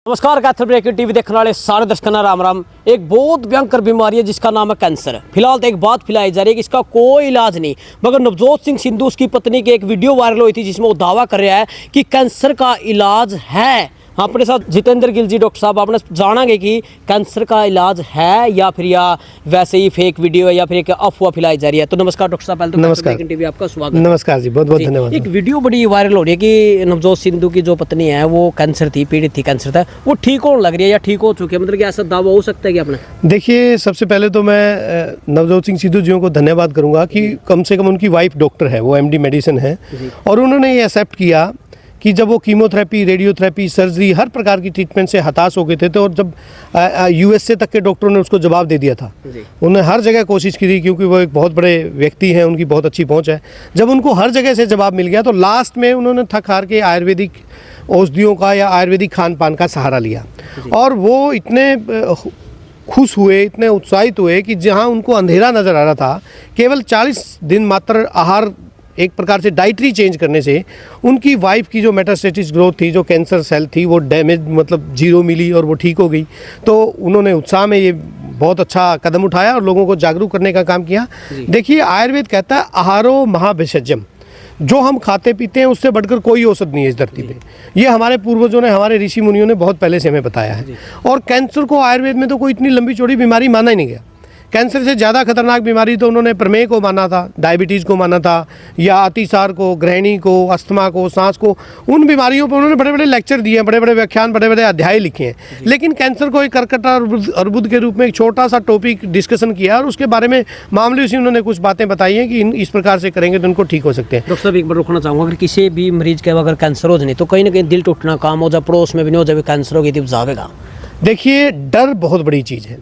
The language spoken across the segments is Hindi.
नमस्कार कैथल ब्रेकिंग टीवी देखने वाले सारे दर्शकों राम राम। एक बहुत भयंकर बीमारी है जिसका नाम है कैंसर। फिलहाल तो एक बात फैलाई जा रही है कि इसका कोई इलाज नहीं, मगर नवजोत सिंह सिद्धू उसकी पत्नी की एक वीडियो वायरल हुई थी जिसमें वो दावा कर रहा है कि कैंसर का इलाज है। अपने साथ जितेंद्र गिल जी डॉक्टर साहब, आपने जानेंगे कि कैंसर का इलाज है या फिर या वैसे ही फेक वीडियो है या फिर एक अफवाह फैलाई जा रही है। तो नमस्कार डॉक्टर साहब, पहले तो नमस्कार टीवी आपका स्वागत है। नमस्कार जी, बहुत बहुत धन्यवाद। एक वीडियो बड़ी वायरल हो रही है कि नवजोत सिद्धू की जो पत्नी है वो कैंसर थी, पीड़ित थी, कैंसर था, वो ठीक होने लग रही है या ठीक हो चुकी है, मतलब कि ऐसा दावा हो सकता है कि आपने? देखिए, सबसे पहले तो मैं नवजोत सिंह सिद्धू जी को धन्यवाद करूंगा कि कम से कम उनकी वाइफ डॉक्टर है, वो एमडी मेडिसिन है, और उन्होंने ये एक्सेप्ट किया कि जब वो कीमोथेरेपी, रेडियोथेरेपी, सर्जरी, हर प्रकार की ट्रीटमेंट से हताश हो गए थे, तो और जब यूएसए तक के डॉक्टरों ने उसको जवाब दे दिया था, उन्होंने हर जगह कोशिश की थी, क्योंकि वो एक बहुत बड़े व्यक्ति हैं, उनकी बहुत अच्छी पहुंच है। जब उनको हर जगह से जवाब मिल गया तो लास्ट में उन्होंने थक हार के आयुर्वेदिक औषधियों का या आयुर्वेदिक खान पान का सहारा लिया, और वो इतने खुश हुए, इतने उत्साहित हुए कि जहाँ उनको अंधेरा नज़र आ रहा था, केवल 40 दिन मात्र आहार, एक प्रकार से डाइटरी चेंज करने से उनकी वाइफ की जो मेटास्टेटिस ग्रोथ थी, जो कैंसर सेल थी, वो डैमेज मतलब 0 मिली और वो ठीक हो गई। तो उन्होंने उत्साह में ये बहुत अच्छा कदम उठाया और लोगों को जागरूक करने का काम किया। देखिए, आयुर्वेद कहता है आहारो महाभिषज्यम, जो हम खाते पीते हैं उससे बढ़कर कोई औषध नहीं है इस धरती पे। ये हमारे पूर्वजों ने, हमारे ऋषि मुनियों ने बहुत पहले से हमें बताया है। और कैंसर को आयुर्वेद में तो कोई इतनी लंबी चौड़ी बीमारी माना ही नहीं गया। कैंसर से ज़्यादा खतरनाक बीमारी तो उन्होंने प्रमेह को माना था, डायबिटीज़ को माना था, या अतिसार को, गृहिणी को, अस्थमा को, सांस को। उन बीमारियों पर उन्होंने बड़े बड़े लेक्चर दिए हैं, बड़े बड़े व्याख्यान, बड़े बड़े अध्याय लिखे हैं। लेकिन कैंसर को एक कर्कट और अर्बुद के रूप में एक छोटा सा टॉपिक डिस्कशन किया, और उसके बारे में मामूली सी उन्होंने कुछ बातें बताई हैं कि इस प्रकार से करेंगे तो उनको ठीक हो सकते हैं। डॉक्टर साहब, एक बार रोकना चाहूँगा, अगर किसी भी मरीज के अगर कैंसर हो जाए तो कहीं ना कहीं दिल टूटना काम हो, जब पड़ोस में भी नहीं हो, जब कैंसर हो गई तो जावेगा। देखिए, डर बहुत बड़ी चीज़ है,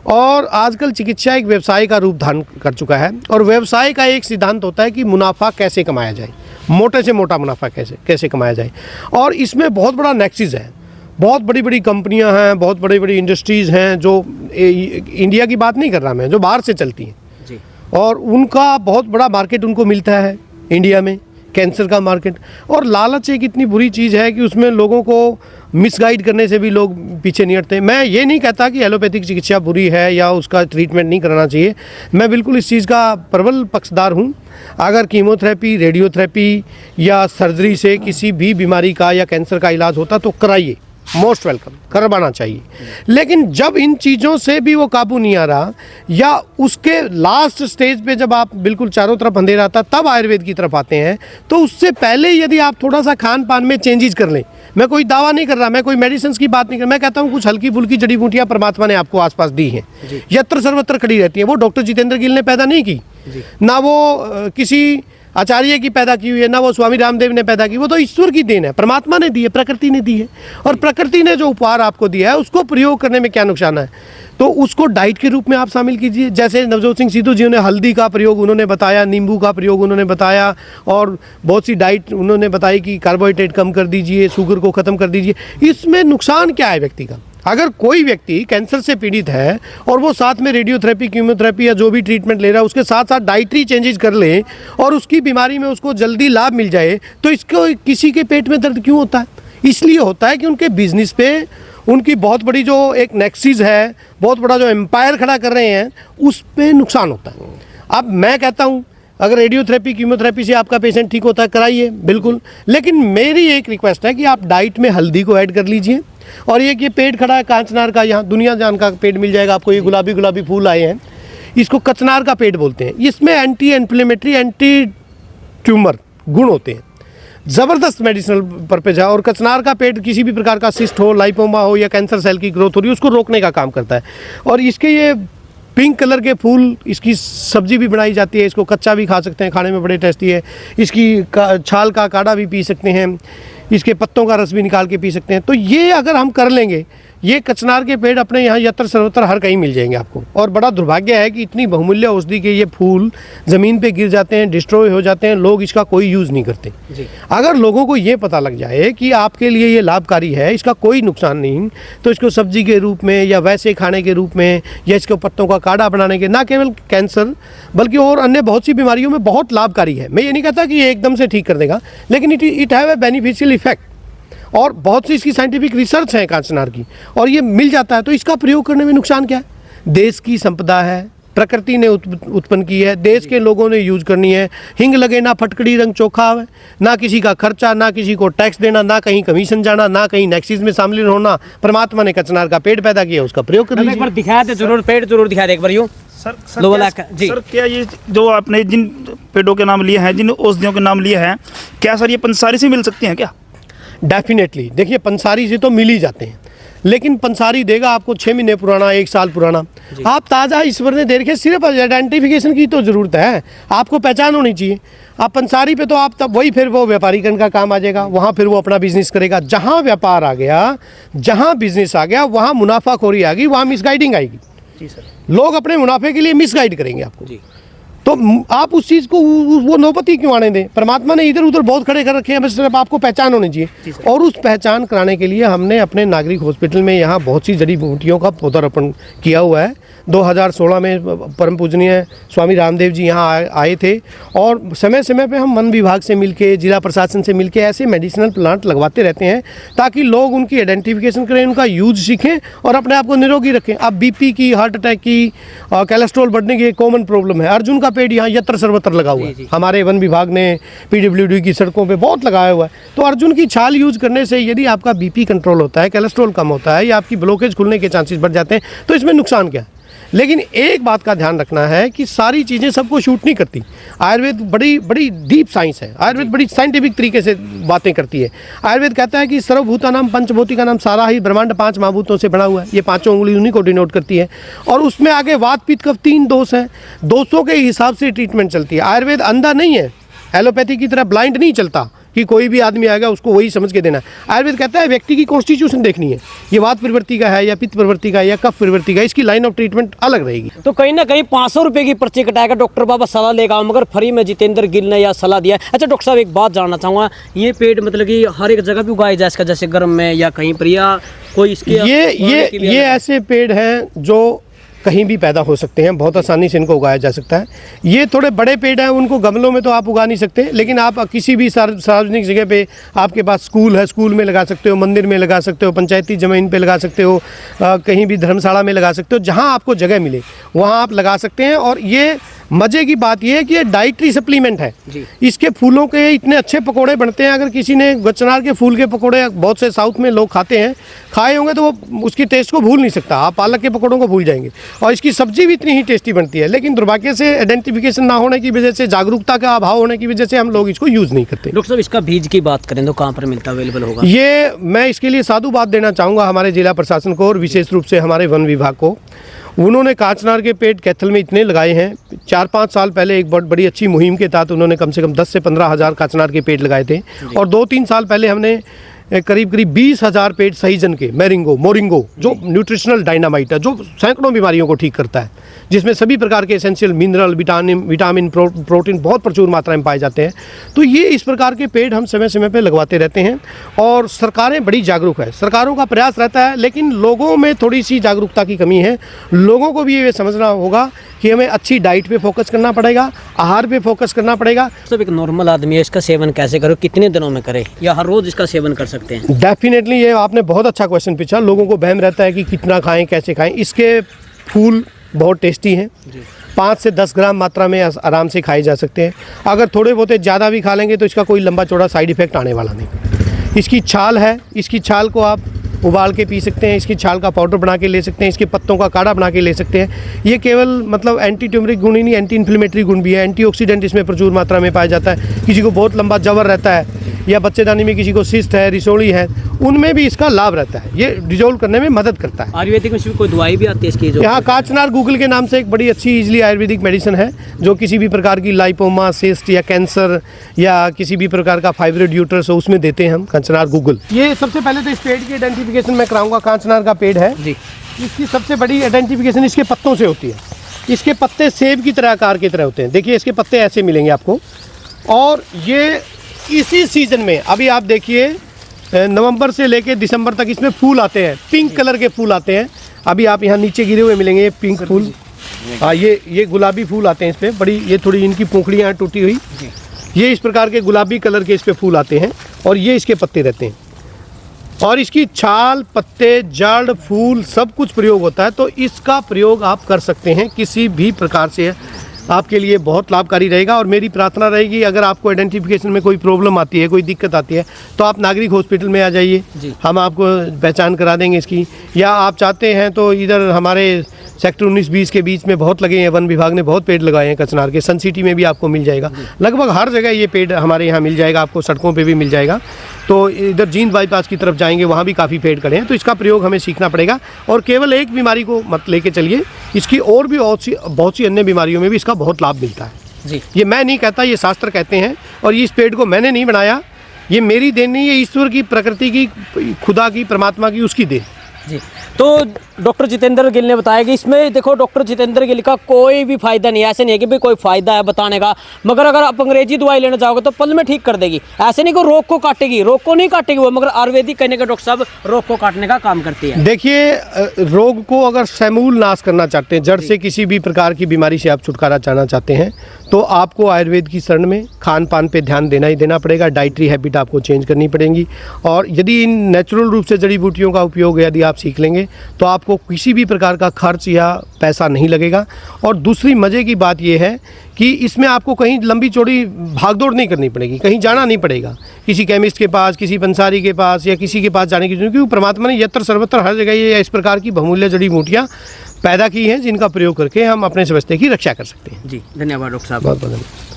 और आजकल चिकित्सा एक व्यवसाय का रूप धारण कर चुका है, और व्यवसाय का एक सिद्धांत होता है कि मुनाफा कैसे कमाया जाए, मोटे से मोटा मुनाफा कैसे कमाया जाए। और इसमें बहुत बड़ा नेक्सस है, बहुत बड़ी बड़ी कंपनियां हैं, बहुत बड़ी बड़ी इंडस्ट्रीज़ हैं, जो इंडिया की बात नहीं कर रहा मैं, जो बाहर से चलती हैं, और उनका बहुत बड़ा मार्केट उनको मिलता है इंडिया में, कैंसर का मार्केट। और लालच एक इतनी बुरी चीज़ है कि उसमें लोगों को मिसगाइड करने से भी लोग पीछे नहीं हटते। मैं ये नहीं कहता कि एलोपैथिक चिकित्सा बुरी है या उसका ट्रीटमेंट नहीं कराना चाहिए, मैं बिल्कुल इस चीज़ का प्रबल पक्षधर हूँ। अगर कीमोथेरेपी, रेडियोथेरेपी या सर्जरी से किसी भी बीमारी का या कैंसर का इलाज होता तो कराइए, मोस्ट वेलकम, करवाना चाहिए। लेकिन जब इन चीज़ों से भी वो काबू नहीं आ रहा, या उसके लास्ट स्टेज पे जब आप बिल्कुल चारों तरफ अंधेरा आता, तब आयुर्वेद की तरफ आते हैं। तो उससे पहले यदि आप थोड़ा सा खान पान में चेंजेस कर लें, मैं कोई दावा नहीं कर रहा, मैं कोई मेडिसिन की बात नहीं कर रहा, मैं कहता हूँ कुछ हल्की फुल्की जड़ी बूटियाँ परमात्मा ने आपको आसपास दी हैं, यत्र सर्वत्र खड़ी रहती हैं। वो डॉक्टर जितेंद्र गिल ने पैदा नहीं की, ना वो किसी आचार्य की पैदा की हुई है, ना वो स्वामी रामदेव ने पैदा की, वो तो ईश्वर की देन है, परमात्मा ने दी है, प्रकृति ने दी है। और प्रकृति ने जो उपहार आपको दिया है उसको प्रयोग करने में क्या नुकसान है, तो उसको डाइट के रूप में आप शामिल कीजिए। जैसे नवजोत सिंह सिद्धू जी ने हल्दी का प्रयोग उन्होंने बताया, नींबू का प्रयोग उन्होंने बताया, और बहुत सी डाइट उन्होंने बताई कि कार्बोहाइड्रेट कम कर दीजिए, शुगर को ख़त्म कर दीजिए। इसमें नुकसान क्या है व्यक्ति का? अगर कोई व्यक्ति कैंसर से पीड़ित है और वो साथ में रेडियोथेरेपी, कीमोथेरेपी या जो भी ट्रीटमेंट ले रहा है उसके साथ साथ डाइटरी चेंजेस कर ले, और उसकी बीमारी में उसको जल्दी लाभ मिल जाए, तो इसको किसी के पेट में दर्द क्यों होता है? इसलिए होता है कि उनके बिजनेस पे उनकी बहुत बड़ी जो एक नेक्सस है, बहुत बड़ा जो एम्पायर खड़ा कर रहे हैं, उस पर नुकसान होता है। अब मैं कहता हूँ, अगर रेडियोथेरेपी, कीमोथेरेपी से आपका पेशेंट ठीक होता है, कराइए बिल्कुल, लेकिन मेरी एक रिक्वेस्ट है कि आप डाइट में हल्दी को ऐड कर लीजिए। और ये पेड़ खड़ा है कांचनार का, यहाँ दुनिया जान का पेड़ मिल जाएगा आपको, ये गुलाबी गुलाबी फूल आए हैं, इसको कचनार का पेड़ बोलते हैं। इसमें एंटी इन्फ्लेमेटरी, एंटी ट्यूमर गुण होते हैं, ज़बरदस्त मेडिसिनल पर्पज़ है। और कचनार का पेड़ किसी भी प्रकार का सिस्ट हो, लाइपोमा हो, या कैंसर सेल की ग्रोथ हो रही है, उसको रोकने का काम करता है। और इसके ये पिंक कलर के फूल, इसकी सब्जी भी बनाई जाती है, इसको कच्चा भी खा सकते हैं, खाने में बड़े टेस्टी है। इसकी छाल का काढ़ा भी पी सकते हैं, इसके पत्तों का रस भी निकाल के पी सकते हैं। तो ये अगर हम कर लेंगे, ये कचनार के पेड़ अपने यहाँ यत्र सर्वत्र हर कहीं मिल जाएंगे आपको। और बड़ा दुर्भाग्य है कि इतनी बहुमूल्य औषधि के ये फूल ज़मीन पे गिर जाते हैं, डिस्ट्रॉय हो जाते हैं, लोग इसका कोई यूज़ नहीं करते। अगर लोगों को ये पता लग जाए कि आपके लिए ये लाभकारी है, इसका कोई नुकसान नहीं, तो इसको सब्जी के रूप में या वैसे खाने के रूप में, या इसके पत्तों का काढ़ा बनाने के, ना केवल कैंसर बल्कि और अन्य बहुत सी बीमारियों में बहुत लाभकारी है। मैं ये नहीं कहता कि ये एकदम से ठीक कर देगा, लेकिन it have a beneficial effect. और बहुत सी इसकी साइंटिफिक रिसर्च है कांचनार की, और ये मिल जाता है। तो इसका प्रयोग करने में नुकसान क्या है? देश की संपदा है, प्रकृति ने उत्पन्न की है, देश के लोगों ने यूज करनी है। हिंग लगे ना फटकड़ी रंग चोखा है, ना किसी का खर्चा, ना किसी को टैक्स देना, ना कहीं कमीशन जाना, ना कहीं नेक्सिस में शामिल होना। परमात्मा ने कचनार का पेड़ पैदा किया, उसका प्रयोग कर एक बार दिखाया तो जरूर, पेड़ जरूर दिखा दे एक बार यूँ। सर दो क्या, लाख जी। सर क्या ये जो आपने जिन पेड़ों के नाम लिए हैं, जिन औषधियों के नाम लिए हैं, क्या सर ये पंसारी से मिल सकती हैं क्या? डेफिनेटली। देखिए पंसारी से तो मिल ही जाते हैं, लेकिन पंसारी देगा आपको 6 महीने पुराना, 1 साल पुराना। आप ताज़ा ईश्वर ने दे रखे, सिर्फ आइडेंटिफिकेशन की तो ज़रूरत है, आपको पहचान होनी चाहिए। आप पंसारी पे तो आप तब वही फिर वो व्यापारीकरण का काम आ जाएगा, वहाँ फिर वो अपना बिजनेस करेगा। जहाँ व्यापार आ गया, जहाँ बिजनेस आ गया, वहाँ मुनाफाखोरी आ गई, वहाँ मिसगाइडिंग आएगी। जी सर। लोग अपने मुनाफे के लिए मिसगाइड करेंगे आपको। जी। तो आप उस चीज़ को वो नौबती क्यों आने दें? परमात्मा ने इधर उधर बहुत खड़े कर रखे हैं, बस सिर्फ आपको पहचान होनी चाहिए। और उस पहचान कराने के लिए हमने अपने नागरिक हॉस्पिटल में यहाँ बहुत सी जड़ी बूटियों का पौधारोपण किया हुआ है। 2016 में परम पूजनीय स्वामी रामदेव जी यहाँ आए थे, और समय समय पे हम वन विभाग से मिलके, जिला प्रशासन से मिलके ऐसे मेडिसिनल प्लांट लगवाते रहते हैं, ताकि लोग उनकी आइडेंटिफिकेशन करें, उनका यूज सीखें और अपने आप को निरोगी रखें। अब बीपी की, हार्ट अटैक की, कोलेस्ट्रॉल बढ़ने की कॉमन प्रॉब्लम है। अर्जुन का पेड़ यहाँ यत्र सर्वत्र लगा हुआ है, हमारे वन विभाग ने पीडब्ल्यूडी की सड़कों पे बहुत लगाया हुआ है। तो अर्जुन की छाल यूज करने से यदि आपका बीपी कंट्रोल होता है, कोलेस्ट्रॉल कम होता है, या आपकी ब्लॉकेज खुलने के चांसेस बढ़ जाते हैं, तो इसमें नुकसान क्या है? लेकिन एक बात का ध्यान रखना है कि सारी चीज़ें सबको शूट नहीं करती। आयुर्वेद बड़ी बड़ी डीप साइंस है, आयुर्वेद बड़ी साइंटिफिक तरीके से बातें करती है। आयुर्वेद कहता है कि सर्वभूता नाम पंचभूति का नाम, सारा ही ब्रह्मांड 5 महाभूतों से बना हुआ है। ये 5 उंगली उन्हीं को डिनोट करती है, और उसमें आगे वात पित्त कफ 3 दोष हैं, दोषों के हिसाब से ट्रीटमेंट चलती है। आयुर्वेद अंधा नहीं है, एलोपैथी की तरह ब्लाइंड नहीं चलता कि कोई भी आदमी आएगा उसको वही समझ के देना है। आयुर्वेद कहता है व्यक्ति की कॉन्स्टिट्यूशन देखनी है, ये वात प्रवृत्ति का है या पित्त प्रवृत्ति का है या कफ प्रवृत्ति का है, इसकी लाइन ऑफ ट्रीटमेंट अलग रहेगी। तो कहीं ना कहीं 500 रुपए की पर्ची कटाएगा, डॉक्टर बाबा सलाह लेगा, मगर फ्री में जितेंद्र गिल ने यह सलाह दिया। अच्छा डॉक्टर साहब, एक बात जानना चाहूँगा, ये पेड़ मतलब कि हर एक जगह भी उगाया जा इसका, जैसे गर्म में या कहीं पर, या कोई इसके ये ऐसे पेड़ हैं जो कहीं भी पैदा हो सकते हैं, बहुत आसानी से इनको उगाया जा सकता है। ये थोड़े बड़े पेड़ हैं, उनको गमलों में तो आप उगा नहीं सकते, लेकिन आप किसी भी सार्वजनिक जगह पे, आपके पास स्कूल है, स्कूल में लगा सकते हो, मंदिर में लगा सकते हो, पंचायती ज़मीन पे लगा सकते हो, कहीं भी धर्मशाला में लगा सकते हो, जहाँ आपको जगह मिले वहाँ आप लगा सकते हैं। और ये मज़े की बात यह है कि ये डाइटरी सप्लीमेंट है। इसके फूलों के इतने अच्छे पकोड़े बनते हैं, अगर किसी ने गचनार के फूल के पकोड़े, बहुत से साउथ में लोग खाते हैं, खाए होंगे तो वो उसकी टेस्ट को भूल नहीं सकता। आप पालक के पकोड़ों को भूल जाएंगे, और इसकी सब्जी भी इतनी ही टेस्टी बनती है। लेकिन दुर्भाग्य से आइडेंटिफिकेशन ना होने की वजह से, जागरूकता का अभाव होने की वजह से हम लोग इसको यूज़ नहीं करते। डॉक्टर साहब, इसका बीज की बात करें तो कहाँ पर मिलता, अवेलेबल होगा? ये मैं इसके लिए साधुवाद देना चाहूँगा हमारे जिला प्रशासन को, और विशेष रूप से हमारे वन विभाग को। उन्होंने कांचनार के पेड़ कैथल में इतने लगाए हैं। 4-5 साल पहले एक बड़ी अच्छी मुहिम के तहत उन्होंने कम से कम 10 से 15 हज़ार कांचनार के पेड़ लगाए थे, और 2-3 साल पहले हमने करीब 20,000 पेड़ सहीजन के, मोरिंगो जो न्यूट्रिशनल डायनामाइट है, जो सैकड़ों बीमारियों को ठीक करता है, जिसमें सभी प्रकार के एसेंशियल मिनरल, विटामिन, प्रोटीन बहुत प्रचुर मात्रा में पाए जाते हैं। तो ये इस प्रकार के पेड़ हम समय समय पे लगवाते रहते हैं, और सरकारें बड़ी जागरूक है, सरकारों का प्रयास रहता है, लेकिन लोगों में थोड़ी सी जागरूकता की कमी है। लोगों को भी ये समझना होगा कि हमें अच्छी डाइट पे फोकस करना पड़ेगा, आहार पे फोकस करना पड़ेगा। सब एक नॉर्मल आदमी है, इसका सेवन कैसे करो, कितने दिनों में करे, या हर रोज इसका सेवन कर सकते हैं? डेफिनेटली, ये आपने बहुत अच्छा क्वेश्चन पूछा। लोगों को वहम रहता है कि कितना खाएं, कैसे खाएं। इसके फूल बहुत टेस्टी हैं, 5 से 10 ग्राम मात्रा में आराम से खाए जा सकते हैं। अगर थोड़े बहुत ज़्यादा भी खा लेंगे तो इसका कोई लंबा चौड़ा साइड इफेक्ट आने वाला नहीं। इसकी छाल है, इसकी छाल को आप उबाल के पी सकते हैं, इसकी छाल का पाउडर बना के ले सकते हैं, इसके पत्तों का काढ़ा बना के ले सकते हैं। ये केवल मतलब एंटी ट्यूमरिक गुण ही नहीं, एंटी इन्फ्लेमेटरी गुण भी है, एंटीऑक्सीडेंट इसमें प्रचुर मात्रा में पाया जाता है। किसी को बहुत लंबा जवर रहता है, या बच्चेदानी में किसी को सिस्ट है, रिसोली है, उनमें भी इसका लाभ रहता है। ये डिजोल्व करने में मदद करता है। आयुर्वेदिक में कोई दवाई भी आती है इसकी? यहाँ कांचनार गूगल के नाम से एक बड़ी अच्छी इजीली आयुर्वेदिक मेडिसिन है, जो किसी भी प्रकार की लाइपोमा, सिस्ट या कैंसर या किसी भी प्रकार का फाइब्रोइड यूट्रस हो, उसमें देते हैं हम कांचनार गूगल। ये सबसे पहले तो इस पेड़ की आइडेंटिफिकेशन मैं कराऊंगा। कांचनार का पेड़ है जी, इसकी सबसे बड़ी आइडेंटिफिकेशन इसके पत्तों से होती है। इसके पत्ते सेब की तरह, आकार की तरह होते हैं। देखिए इसके पत्ते ऐसे मिलेंगे आपको, और ये इसी सीजन में, अभी आप देखिए नवंबर से लेकर दिसंबर तक इसमें फूल आते हैं, पिंक कलर के फूल आते हैं। अभी आप यहाँ नीचे गिरे हुए मिलेंगे पिंक फूल। हाँ, ये गुलाबी फूल आते हैं इस पे, बड़ी ये थोड़ी इनकी पोंखड़ियाँ टूटी हुई, ये इस प्रकार के गुलाबी कलर के इस पे फूल आते हैं, और ये इसके पत्ते रहते हैं। और इसकी छाल, पत्ते, जड़, फूल सब कुछ प्रयोग होता है। तो इसका प्रयोग आप कर सकते हैं किसी भी प्रकार से, आपके लिए बहुत लाभकारी रहेगा। और मेरी प्रार्थना रहेगी, अगर आपको आइडेंटिफिकेशन में कोई प्रॉब्लम आती है, कोई दिक्कत आती है, तो आप नागरिक हॉस्पिटल में आ जाइए, हम आपको पहचान करा देंगे इसकी। या आप चाहते हैं तो इधर हमारे सेक्टर 19-20 के बीच में बहुत लगे हैं, वन विभाग ने बहुत पेड़ लगाए हैं कचनार के। सन सिटी में भी आपको मिल जाएगा, लगभग हर जगह ये पेड़ हमारे यहाँ मिल जाएगा, आपको सड़कों पे भी मिल जाएगा। तो इधर जींद बाईपास की तरफ जाएंगे, वहाँ भी काफ़ी पेड़ खड़े हैं। तो इसका प्रयोग हमें सीखना पड़ेगा। और केवल एक बीमारी को मत लेके चलिए, इसकी और भी बहुत सी अन्य बीमारियों में भी इसका बहुत लाभ मिलता है जी। ये मैं नहीं कहता, ये शास्त्र कहते हैं। और इस पेड़ को मैंने नहीं बनाया, ये मेरी देन नहीं है, ईश्वर की, प्रकृति की, खुदा की, परमात्मा की, उसकी देन जी। तो डॉक्टर जितेंद्र गिल ने बताया कि इसमें देखो, डॉक्टर जितेंद्र गिल का कोई भी फायदा नहीं है। ऐसे नहीं है कि भाई कोई फायदा है बताने का, मगर अगर आप अंग्रेजी दवाई लेने जाओगे तो पल में ठीक कर देगी। ऐसे नहीं कि रोग को काटेगी, रोग को नहीं काटेगी वो, मगर आयुर्वेदिक कहने का डॉक्टर साहब रोग को काटने का काम करती है। देखिए, रोग को अगर समूल नाश करना चाहते हैं, जड़ से किसी भी प्रकार की बीमारी से आप छुटकारा चाहना चाहते हैं, तो आपको आयुर्वेद की शरण में खान पान पे ध्यान देना ही देना पड़ेगा। डाइटरी हैबिट आपको चेंज करनी पड़ेंगी। और यदि इन नेचुरल रूप से जड़ी बूटियों का उपयोग यदि आप सीख लेंगे तो आपको किसी भी प्रकार का खर्च या पैसा नहीं लगेगा। और दूसरी मज़े की बात यह है कि इसमें आपको कहीं लंबी चौड़ी भागदौड़ नहीं करनी पड़ेगी, कहीं जाना नहीं पड़ेगा, किसी केमिस्ट के पास, किसी पंसारी के पास या किसी के पास जाने की जरूरत, क्योंकि परमात्मा ने यत्र सर्वत्र हर जगह ये इस प्रकार की बहुमूल्य जड़ी बूटियाँ पैदा की हैं, जिनका प्रयोग करके हम अपने स्वास्थ्य की रक्षा कर सकते हैं। जी, धन्यवाद डॉक्टर साहब। बहुत बहुत धन्यवाद।